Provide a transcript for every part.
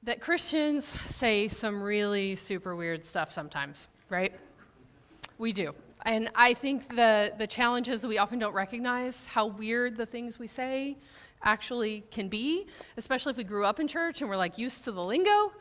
that Christians say some really super weird stuff sometimes, right? We do. And I think the challenge is that we often don't recognize how weird the things we say actually can be, especially if we grew up in church and we're like used to the lingo.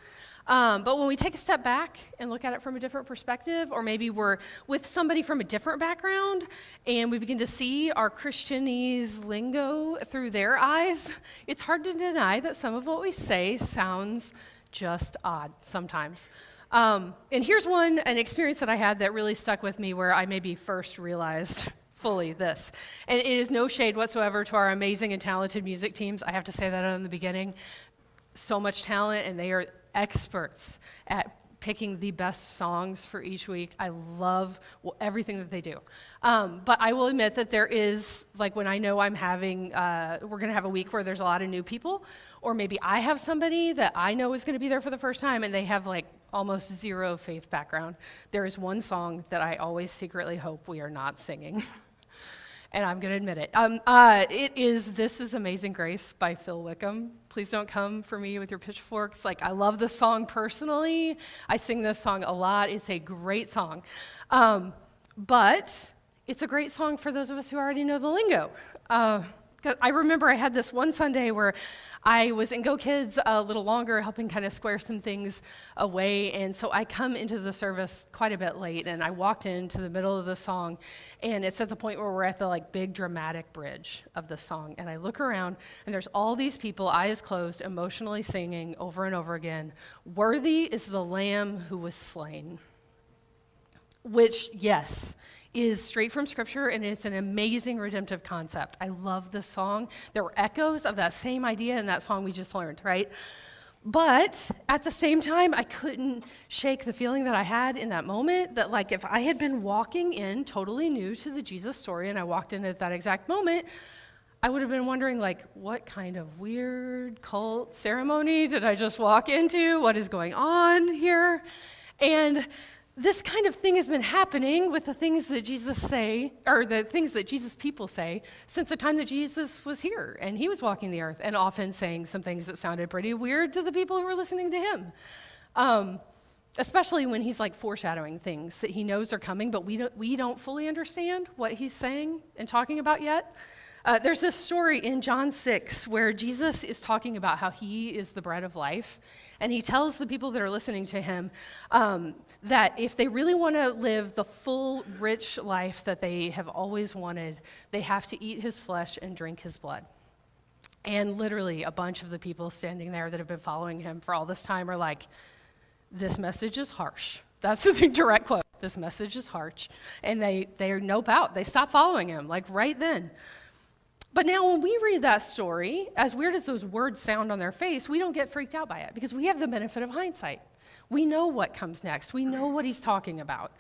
But when we take a step back and look at it from a different perspective, or maybe we're with somebody from a different background and we begin to see our Christianese lingo through their eyes, it's hard to deny that some of what we say sounds just odd sometimes. And here's an experience that I had that really stuck with me where I maybe first realized fully this. And it is no shade whatsoever to our amazing and talented music teams. I have to say that in the beginning. So much talent, and they are experts at picking the best songs for each week. I love everything that they do. But I will admit that there is, like when I know I'm having, we're going to have a week where there's a lot of new people, or maybe I have somebody that I know is going to be there for the first time and they have like almost zero faith background. There is one song that I always secretly hope we are not singing. And I'm going to admit it. It is This Is Amazing Grace by Phil Wickham. Please don't come for me with your pitchforks. Like, I love this song personally. I sing this song a lot. It's a great song. But it's a great song for those of us who already know the lingo. 'Cause I remember I had this one Sunday where I was in Go Kids a little longer, helping kind of square some things away, and so I come into the service quite a bit late, and I walked into the middle of the song, and it's at the point where we're at the like big dramatic bridge of the song, and I look around, and there's all these people, eyes closed, emotionally singing over and over again, "Worthy is the Lamb who was slain," which, yes, is straight from Scripture, and it's an amazing redemptive concept. I love this song. There were echoes of that same idea in that song we just learned, right? But at the same time, I couldn't shake the feeling that I had in that moment that, like, if I had been walking in totally new to the Jesus story and I walked in at that exact moment, I would have been wondering, like, what kind of weird cult ceremony did I just walk into? What is going on here? And this kind of thing has been happening with the things that Jesus say, or the things that Jesus people say, since the time that Jesus was here and he was walking the earth, and often saying some things that sounded pretty weird to the people who were listening to him. Especially when he's like foreshadowing things that he knows are coming, but we don't fully understand what he's saying and talking about yet. There's this story in John 6 where Jesus is talking about how he is the bread of life, and he tells the people that are listening to him that if they really want to live the full, rich life that they have always wanted, they have to eat his flesh and drink his blood. And literally a bunch of the people standing there that have been following him for all this time are like, "This message is harsh." That's the direct quote. "This message is harsh." And they nope out. They stop following him, like right then. But now when we read that story, as weird as those words sound on their face, we don't get freaked out by it because we have the benefit of hindsight. We know what comes next. We know what he's talking about.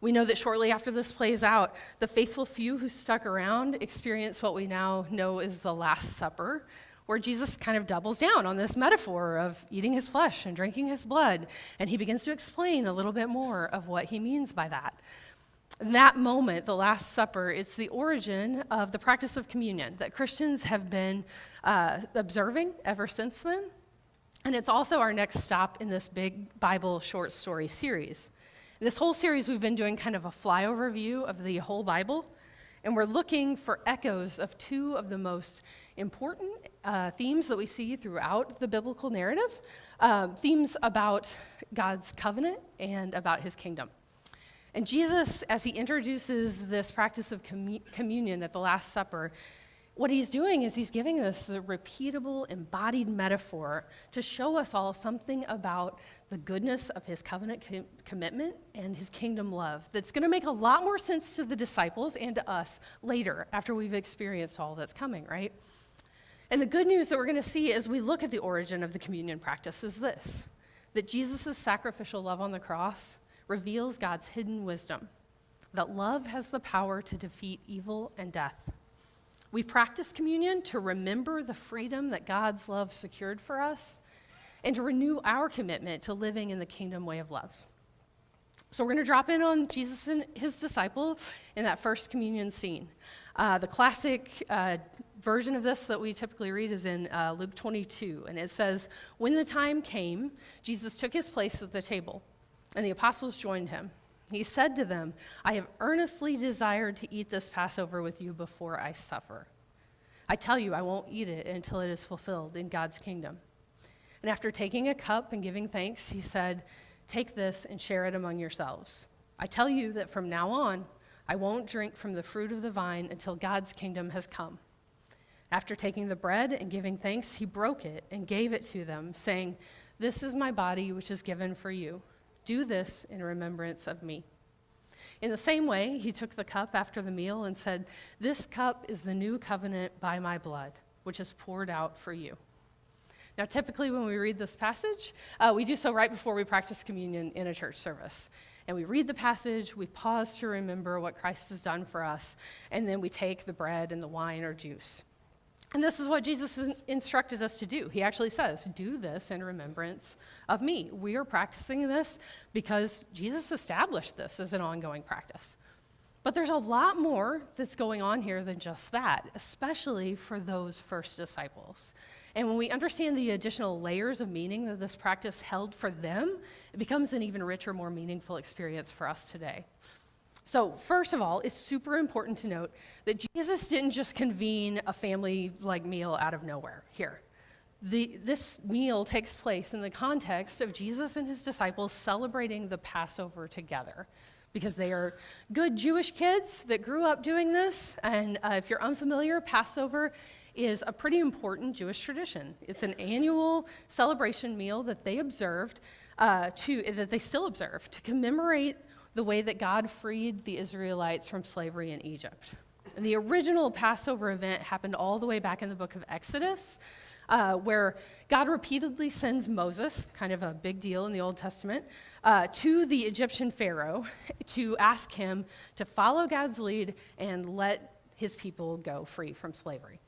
We know that shortly after this plays out, the faithful few who stuck around experience what we now know is the Last Supper, where Jesus kind of doubles down on this metaphor of eating his flesh and drinking his blood, and he begins to explain a little bit more of what he means by that. That moment, the Last Supper, it's the origin of the practice of communion that Christians have been observing ever since then. And it's also our next stop in this big Bible short story series. This whole series, we've been doing kind of a flyover view of the whole Bible, and we're looking for echoes of two of the most important themes that we see throughout the biblical narrative, themes about God's covenant and about his kingdom. And Jesus, as he introduces this practice of communion at the Last Supper, what he's doing is he's giving us the repeatable, embodied metaphor to show us all something about the goodness of his covenant commitment and his kingdom love that's going to make a lot more sense to the disciples and to us later after we've experienced all that's coming, right? And the good news that we're going to see as we look at the origin of the communion practice is this, that Jesus' sacrificial love on the cross reveals God's hidden wisdom, that love has the power to defeat evil and death. We practice communion to remember the freedom that God's love secured for us and to renew our commitment to living in the kingdom way of love. So we're going to drop in on Jesus and his disciples in that first communion scene. The classic version of this that we typically read is in Luke 22, and it says, "When the time came, Jesus took his place at the table, and the apostles joined him. He said to them, 'I have earnestly desired to eat this Passover with you before I suffer. I tell you, I won't eat it until it is fulfilled in God's kingdom.' And after taking a cup and giving thanks, he said, 'Take this and share it among yourselves. I tell you that from now on, I won't drink from the fruit of the vine until God's kingdom has come.' After taking the bread and giving thanks, he broke it and gave it to them, saying, 'This is my body, which is given for you. Do this in remembrance of me.' In the same way, he took the cup after the meal and said, 'This cup is the new covenant by my blood, which is poured out for you.'" Now, typically when we read this passage, we do so right before we practice communion in a church service. And we read the passage, we pause to remember what Christ has done for us, and then we take the bread and the wine or juice. And this is what Jesus instructed us to do. He actually says, "Do this in remembrance of me." We are practicing this because Jesus established this as an ongoing practice. But there's a lot more that's going on here than just that, especially for those first disciples. And when we understand the additional layers of meaning that this practice held for them, it becomes an even richer, more meaningful experience for us today. So first of all, it's super important to note that Jesus didn't just convene a family-like meal out of nowhere here. This meal takes place in the context of Jesus and his disciples celebrating the Passover together, because they are good Jewish kids that grew up doing this. And if you're unfamiliar, Passover is a pretty important Jewish tradition. It's an annual celebration meal that they observed, that they still observe, to commemorate the way that God freed the Israelites from slavery in Egypt. And the original Passover event happened all the way back in the book of Exodus, where God repeatedly sends Moses, kind of a big deal in the Old Testament, to the Egyptian Pharaoh to ask him to follow God's lead and let his people go free from slavery.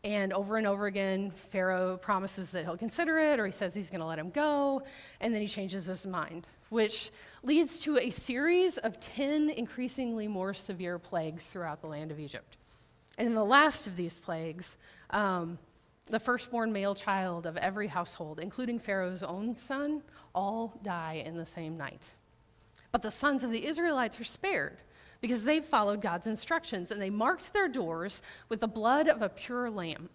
And over again, Pharaoh promises that he'll consider it, or he says he's going to let him go, and then he changes his mind, which leads to a series of 10 increasingly more severe plagues throughout the land of Egypt. And in the last of these plagues, the firstborn male child of every household, including Pharaoh's own son, all die in the same night. But the sons of the Israelites are spared, because they followed God's instructions, and they marked their doors with the blood of a pure lamb.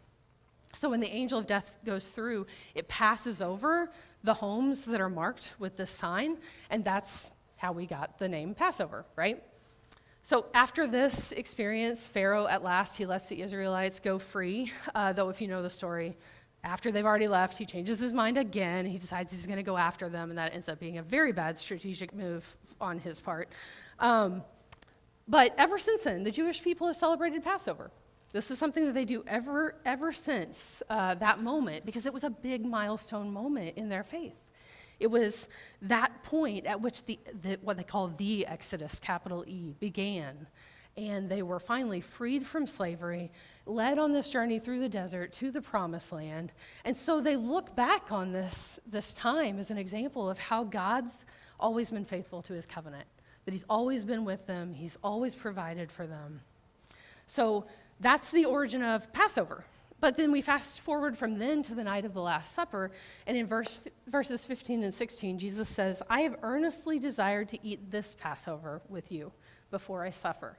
So when the angel of death goes through, it passes over the homes that are marked with this sign, and that's how we got the name Passover, right? So after this experience, Pharaoh, at last, he lets the Israelites go free, though if you know the story, after they've already left, he changes his mind again. He decides he's going to go after them, and that ends up being a very bad strategic move on his part. But ever since then, the Jewish people have celebrated Passover. This is something that they do ever since that moment, because it was a big milestone moment in their faith. It was that point at which what they call the Exodus, capital E, began. And they were finally freed from slavery, led on this journey through the desert to the promised land. And so they look back on this time as an example of how God's always been faithful to his covenant, that he's always been with them, he's always provided for them. So that's the origin of Passover. But then we fast forward from then to the night of the Last Supper, and in verses 15 and 16, Jesus says, "I have earnestly desired to eat this Passover with you before I suffer.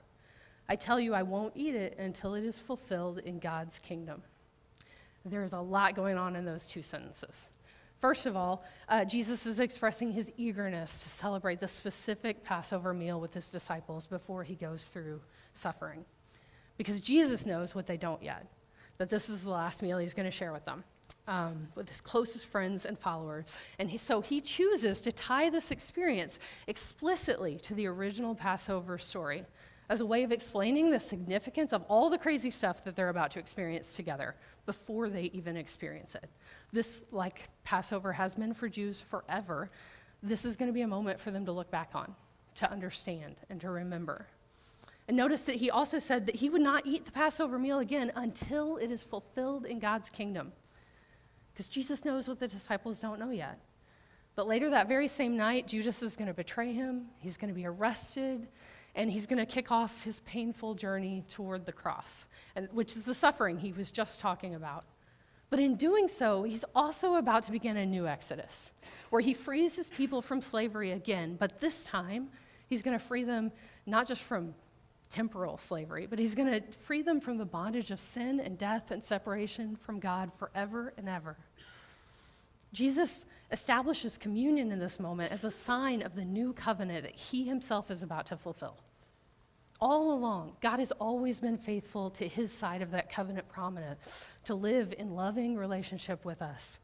I tell you, I won't eat it until it is fulfilled in God's kingdom." There's a lot going on in those two sentences. First of all, Jesus is expressing his eagerness to celebrate the specific Passover meal with his disciples before he goes through suffering. Because Jesus knows what they don't yet, that this is the last meal he's going to share with them, with his closest friends and followers. And so he chooses to tie this experience explicitly to the original Passover story as a way of explaining the significance of all the crazy stuff that they're about to experience together before they even experience it. This, like Passover has been for Jews forever, this is going to be a moment for them to look back on, to understand, and to remember. And notice that he also said that he would not eat the Passover meal again until it is fulfilled in God's kingdom. Because Jesus knows what the disciples don't know yet. But later that very same night, Judas is going to betray him. He's going to be arrested. and he's going to kick off his painful journey toward the cross, which is the suffering he was just talking about. But in doing so, he's also about to begin a new exodus, where he frees his people from slavery again, but this time he's going to free them not just from temporal slavery, but he's going to free them from the bondage of sin and death and separation from God forever and ever. Jesus establishes communion in this moment as a sign of the new covenant that he himself is about to fulfill. All along, God has always been faithful to his side of that covenant promise, to live in loving relationship with us.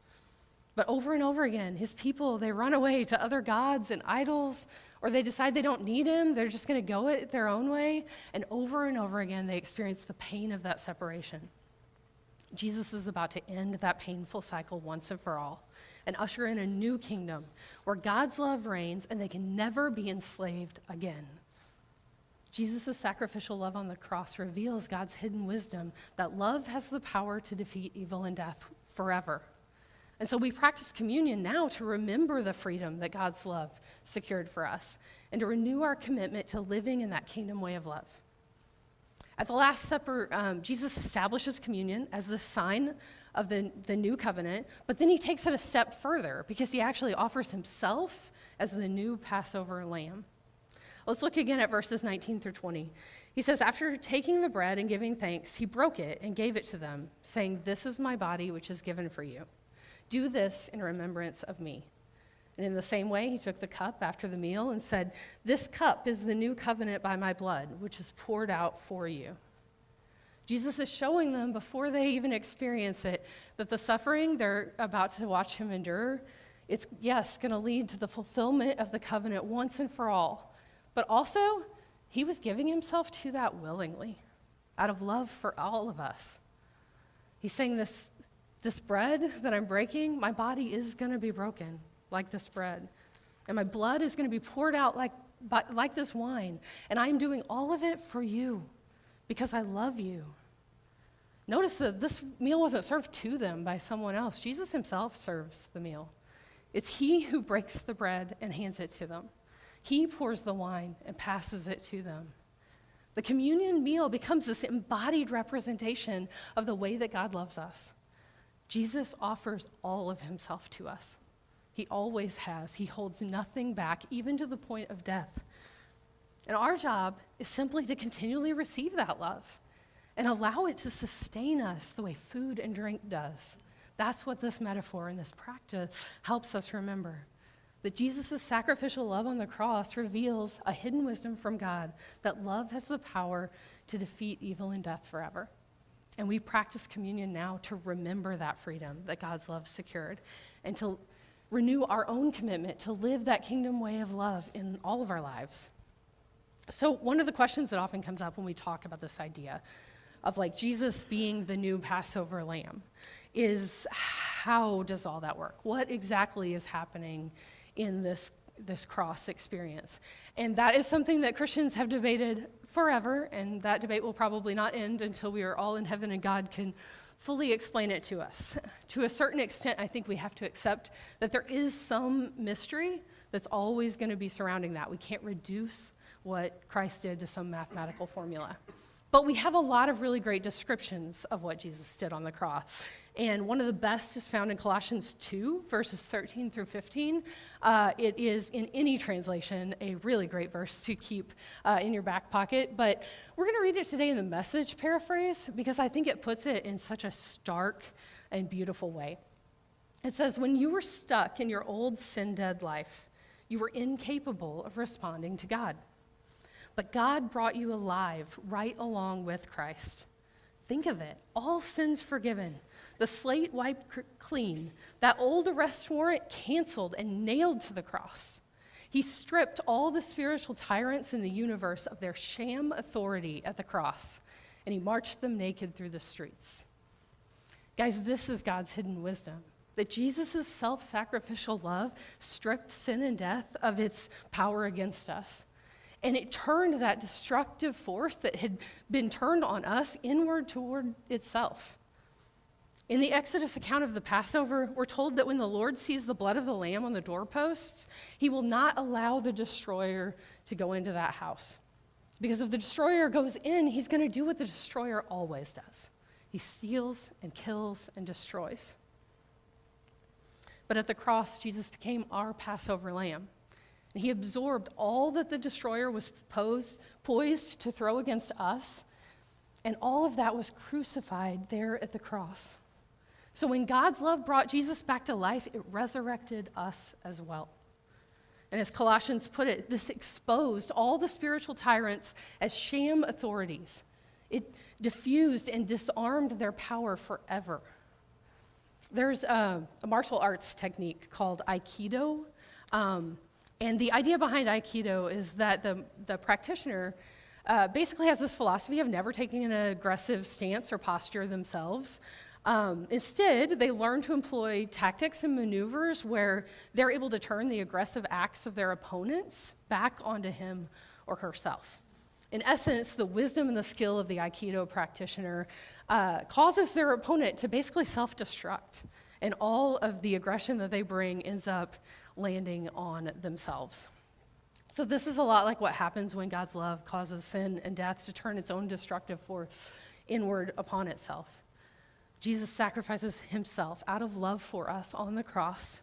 But over and over again, his people, they run away to other gods and idols, or they decide they don't need him, they're just going to go it their own way, and over again, they experience the pain of that separation. Jesus is about to end that painful cycle once and for all, and usher in a new kingdom where God's love reigns and they can never be enslaved again. Jesus' sacrificial love on the cross reveals God's hidden wisdom that love has the power to defeat evil and death forever. And so we practice communion now to remember the freedom that God's love secured for us and to renew our commitment to living in that kingdom way of love. At the Last Supper, Jesus establishes communion as the sign of the new covenant, but then he takes it a step further because he actually offers himself as the new Passover lamb. Let's look again at verses 19 through 20. He says, after taking the bread and giving thanks, he broke it and gave it to them, saying, "This is my body, which is given for you. Do this in remembrance of me." And in the same way, he took the cup after the meal and said, "This cup is the new covenant by my blood, which is poured out for you." Jesus is showing them before they even experience it that the suffering they're about to watch him endure, it's, yes, going to lead to the fulfillment of the covenant once and for all. But also, he was giving himself to that willingly, out of love for all of us. He's saying this bread that I'm breaking, my body is going to be broken like this bread. And my blood is going to be poured out like this wine. And I'm doing all of it for you because I love you. Notice that this meal wasn't served to them by someone else. Jesus himself serves the meal. It's he who breaks the bread and hands it to them. He pours the wine and passes it to them. The communion meal becomes this embodied representation of the way that God loves us. Jesus offers all of himself to us. He always has. He holds nothing back, even to the point of death. And our job is simply to continually receive that love and allow it to sustain us the way food and drink does. That's what this metaphor and this practice helps us remember. That Jesus' sacrificial love on the cross reveals a hidden wisdom from God, that love has the power to defeat evil and death forever. And we practice communion now to remember that freedom that God's love secured and to renew our own commitment to live that kingdom way of love in all of our lives. So one of the questions that often comes up when we talk about this idea of like Jesus being the new Passover lamb is, how does all that work? What exactly is happening in this cross experience? And that is something that Christians have debated forever, and that debate will probably not end until we are all in heaven and God can fully explain it to us. To a certain extent, I think we have to accept that there is some mystery that's always going to be surrounding that. We can't reduce what Christ did to some mathematical formula. But we have a lot of really great descriptions of what Jesus did on the cross. And one of the best is found in Colossians 2, verses 13 through 15. It is, in any translation, a really great verse to keep in your back pocket. But we're going to read it today in the Message paraphrase because I think it puts it in such a stark and beautiful way. It says, "When you were stuck in your old sin-dead life, you were incapable of responding to God. But God brought you alive right along with Christ. Think of it, all sins forgiven, the slate wiped clean, that old arrest warrant canceled and nailed to the cross. He stripped all the spiritual tyrants in the universe of their sham authority at the cross, and he marched them naked through the streets." Guys, this is God's hidden wisdom, that Jesus' self-sacrificial love stripped sin and death of its power against us. And it turned that destructive force that had been turned on us inward toward itself. In the Exodus account of the Passover, we're told that when the Lord sees the blood of the lamb on the doorposts, he will not allow the destroyer to go into that house. Because if the destroyer goes in, he's going to do what the destroyer always does. He steals and kills and destroys. But at the cross, Jesus became our Passover lamb. And he absorbed all that the destroyer was poised to throw against us, and all of that was crucified there at the cross. So when God's love brought Jesus back to life, it resurrected us as well. And as Colossians put it, this exposed all the spiritual tyrants as sham authorities. It diffused and disarmed their power forever. There's a martial arts technique called Aikido. And the idea behind Aikido is that the practitioner basically has this philosophy of never taking an aggressive stance or posture themselves. Instead, they learn to employ tactics and maneuvers where they're able to turn the aggressive acts of their opponents back onto him or herself. In essence, the wisdom and the skill of the Aikido practitioner causes their opponent to basically self-destruct, and all of the aggression that they bring ends up landing on themselves. So this is a lot like what happens when God's love causes sin and death to turn its own destructive force inward upon itself. Jesus sacrifices himself out of love for us on the cross,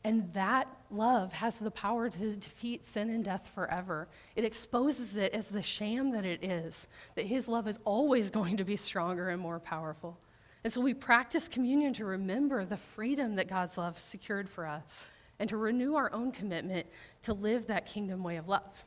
and that love has the power to defeat sin and death forever. It exposes it as the sham that it is, that his love is always going to be stronger and more powerful. And so we practice communion to remember the freedom that God's love secured for us and to renew our own commitment to live that kingdom way of love.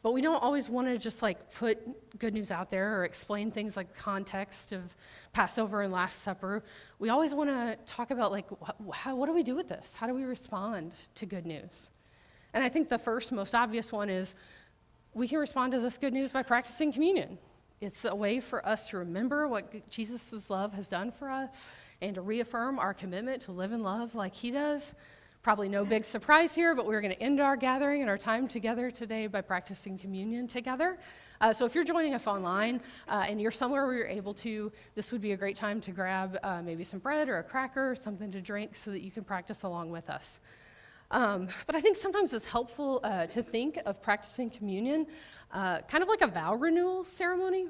But we don't always want to just put good news out there or explain things like the context of Passover and Last Supper. We always want to talk about what do we do with this? How do we respond to good news? And I think the first, most obvious one is we can respond to this good news by practicing communion. It's a way for us to remember what Jesus' love has done for us and to reaffirm our commitment to live in love like he does. Probably no big surprise here, but we're going to end our gathering and our time together today by practicing communion together. So if you're joining us online and you're somewhere where you're able to, this would be a great time to grab maybe some bread or a cracker or something to drink so that you can practice along with us. But I think sometimes it's helpful to think of practicing communion kind of like a vow renewal ceremony.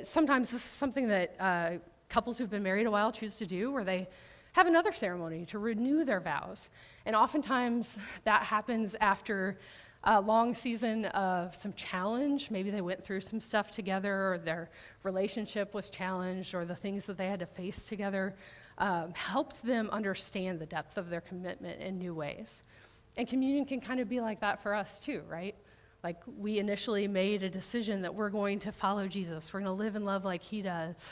Sometimes this is something that couples who've been married a while choose to do, where they have another ceremony to renew their vows. And oftentimes that happens after a long season of some challenge. Maybe they went through some stuff together, or their relationship was challenged, or the things that they had to face together helped them understand the depth of their commitment in new ways. And communion can kind of be like that for us too, right? Like we initially made a decision that we're going to follow Jesus. We're going to live and love like he does.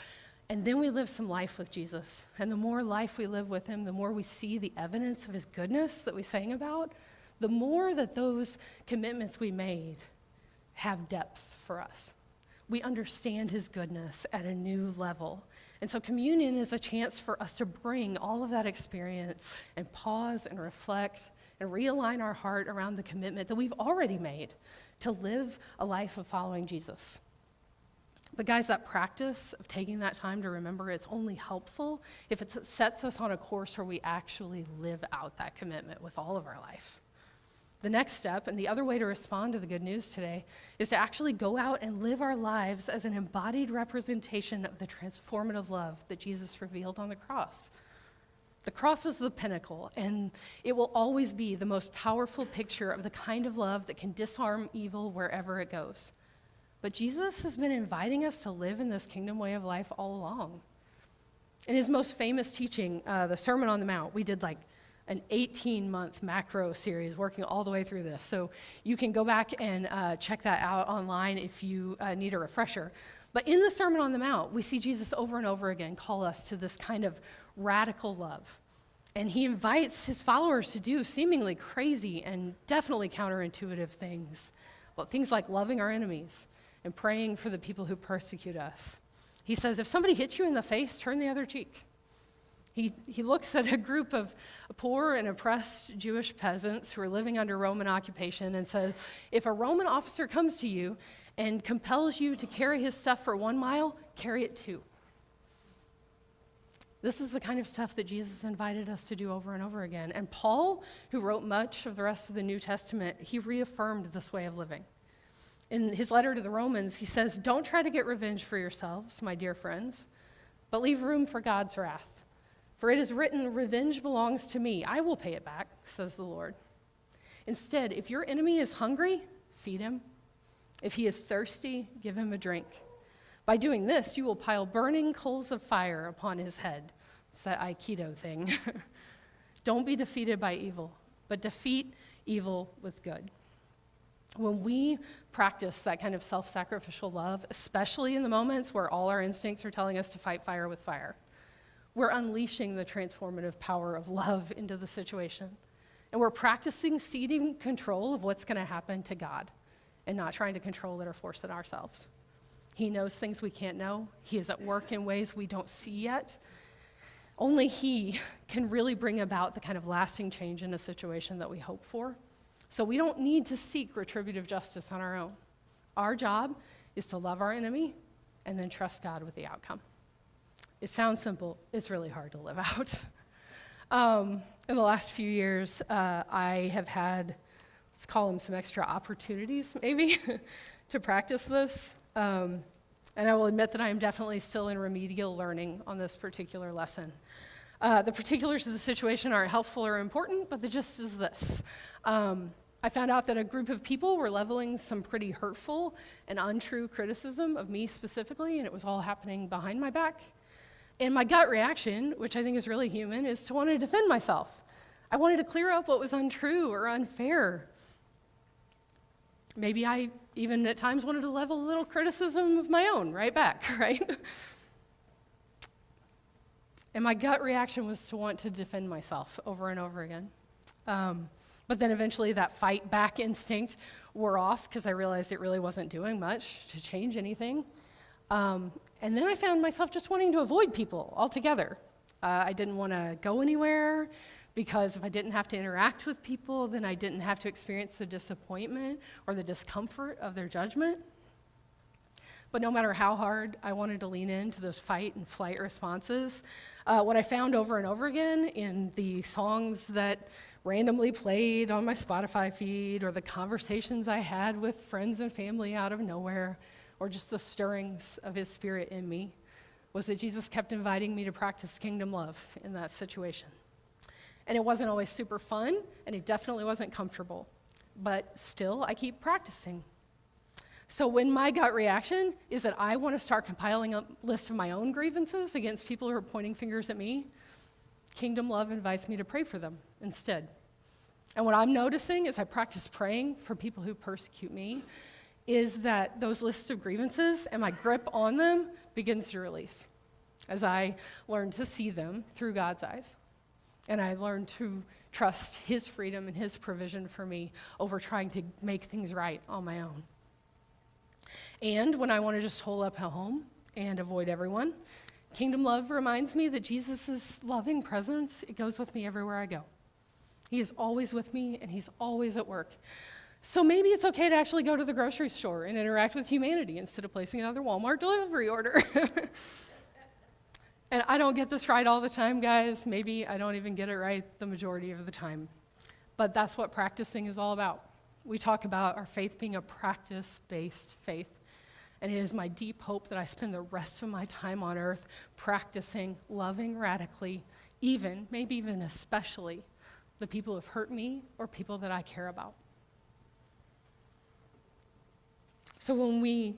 And then we live some life with Jesus. And the more life we live with him, the more we see the evidence of his goodness that we sang about, the more that those commitments we made have depth for us. We understand his goodness at a new level. And so communion is a chance for us to bring all of that experience and pause and reflect and realign our heart around the commitment that we've already made to live a life of following Jesus. But guys, that practice of taking that time to remember, it's only helpful if it sets us on a course where we actually live out that commitment with all of our life. The next step, and the other way to respond to the good news today, is to actually go out and live our lives as an embodied representation of the transformative love that Jesus revealed on the cross. The cross was the pinnacle, and it will always be the most powerful picture of the kind of love that can disarm evil wherever it goes. But Jesus has been inviting us to live in this kingdom way of life all along. In his most famous teaching, the Sermon on the Mount, we did an 18-month macro series working all the way through this. So you can go back and check that out online if you need a refresher. But in the Sermon on the Mount, we see Jesus over and over again call us to this kind of radical love. And he invites his followers to do seemingly crazy and definitely counterintuitive things. Well, things like loving our enemies and praying for the people who persecute us. He says, if somebody hits you in the face, turn the other cheek. He looks at a group of poor and oppressed Jewish peasants who are living under Roman occupation and says, if a Roman officer comes to you and compels you to carry his stuff for 1 mile, carry it 2. This is the kind of stuff that Jesus invited us to do over and over again. And Paul, who wrote much of the rest of the New Testament, he reaffirmed this way of living. In his letter to the Romans, he says, "Don't try to get revenge for yourselves, my dear friends, but leave room for God's wrath. For it is written, 'Revenge belongs to me. I will pay it back,' says the Lord. Instead, if your enemy is hungry, feed him. If he is thirsty, give him a drink. By doing this, you will pile burning coals of fire upon his head." It's that Aikido thing. Don't be defeated by evil, but defeat evil with good. When we practice that kind of self-sacrificial love, especially in the moments where all our instincts are telling us to fight fire with fire, we're unleashing the transformative power of love into the situation. And we're practicing ceding control of what's going to happen to God and not trying to control it or force it ourselves. He knows things we can't know. He is at work in ways we don't see yet. Only He can really bring about the kind of lasting change in a situation that we hope for. So we don't need to seek retributive justice on our own. Our job is to love our enemy and then trust God with the outcome. It sounds simple. It's really hard to live out. In the last few years, I have had, let's call them some extra opportunities, maybe, to practice this. And I will admit that I am definitely still in remedial learning on this particular lesson. The particulars of the situation aren't helpful or important, but the gist is this. I found out that a group of people were leveling some pretty hurtful and untrue criticism of me specifically, and it was all happening behind my back. And my gut reaction, which I think is really human, is to want to defend myself. I wanted to clear up what was untrue or unfair. Maybe I even at times wanted to level a little criticism of my own right back, right? And my gut reaction was to want to defend myself over and over again. But then eventually that fight back instinct wore off because I realized it really wasn't doing much to change anything. And then I found myself just wanting to avoid people altogether. I didn't want to go anywhere because if I didn't have to interact with people, then I didn't have to experience the disappointment or the discomfort of their judgment. But no matter how hard I wanted to lean into those fight and flight responses, what I found over and over again in the songs that randomly played on my Spotify feed or the conversations I had with friends and family out of nowhere or just the stirrings of His Spirit in me was that Jesus kept inviting me to practice kingdom love in that situation. And it wasn't always super fun, and it definitely wasn't comfortable. But still, I keep practicing. So when my gut reaction is that I want to start compiling a list of my own grievances against people who are pointing fingers at me, kingdom love invites me to pray for them instead. And what I'm noticing as I practice praying for people who persecute me is that those lists of grievances and my grip on them begins to release as I learn to see them through God's eyes. And I learn to trust His freedom and His provision for me over trying to make things right on my own. And when I want to just hole up at home and avoid everyone, kingdom love reminds me that Jesus' loving presence, it goes with me everywhere I go. He is always with me, and He's always at work. So maybe it's okay to actually go to the grocery store and interact with humanity instead of placing another Walmart delivery order. And I don't get this right all the time, guys. Maybe I don't even get it right the majority of the time. But that's what practicing is all about. We talk about our faith being a practice-based faith. And it is my deep hope that I spend the rest of my time on earth practicing loving radically, maybe even especially, the people who have hurt me or people that I care about. So when we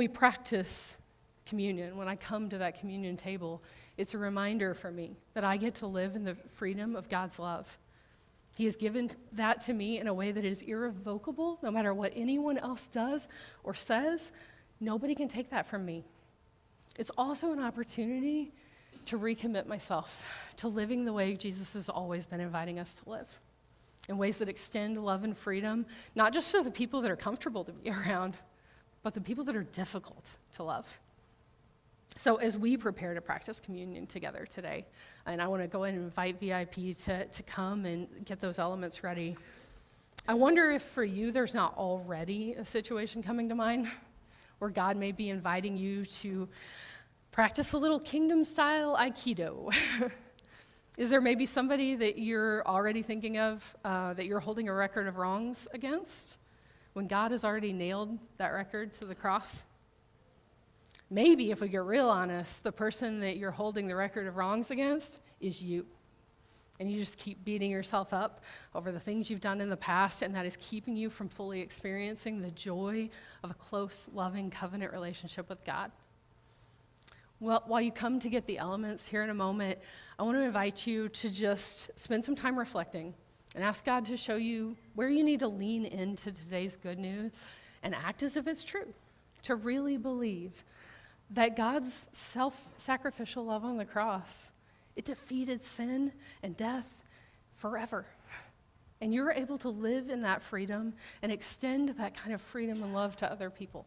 practice communion, when I come to that communion table, it's a reminder for me that I get to live in the freedom of God's love. He has given that to me in a way that is irrevocable, no matter what anyone else does or says. Nobody can take that from me. It's also an opportunity to recommit myself to living the way Jesus has always been inviting us to live, in ways that extend love and freedom, not just to the people that are comfortable to be around, but the people that are difficult to love. So as we prepare to practice communion together today, and I want to go ahead and invite VIP to come and get those elements ready, I wonder if for you there's not already a situation coming to mind where God may be inviting you to Practice a little kingdom-style Aikido. Is there maybe somebody that you're already thinking of that you're holding a record of wrongs against when God has already nailed that record to the cross? Maybe, if we get real honest, the person that you're holding the record of wrongs against is you. And you just keep beating yourself up over the things you've done in the past, and that is keeping you from fully experiencing the joy of a close, loving covenant relationship with God. Well, while you come to get the elements here in a moment, I want to invite you to just spend some time reflecting and ask God to show you where you need to lean into today's good news and act as if it's true, to really believe that God's self-sacrificial love on the cross, it defeated sin and death forever. And you're able to live in that freedom and extend that kind of freedom and love to other people.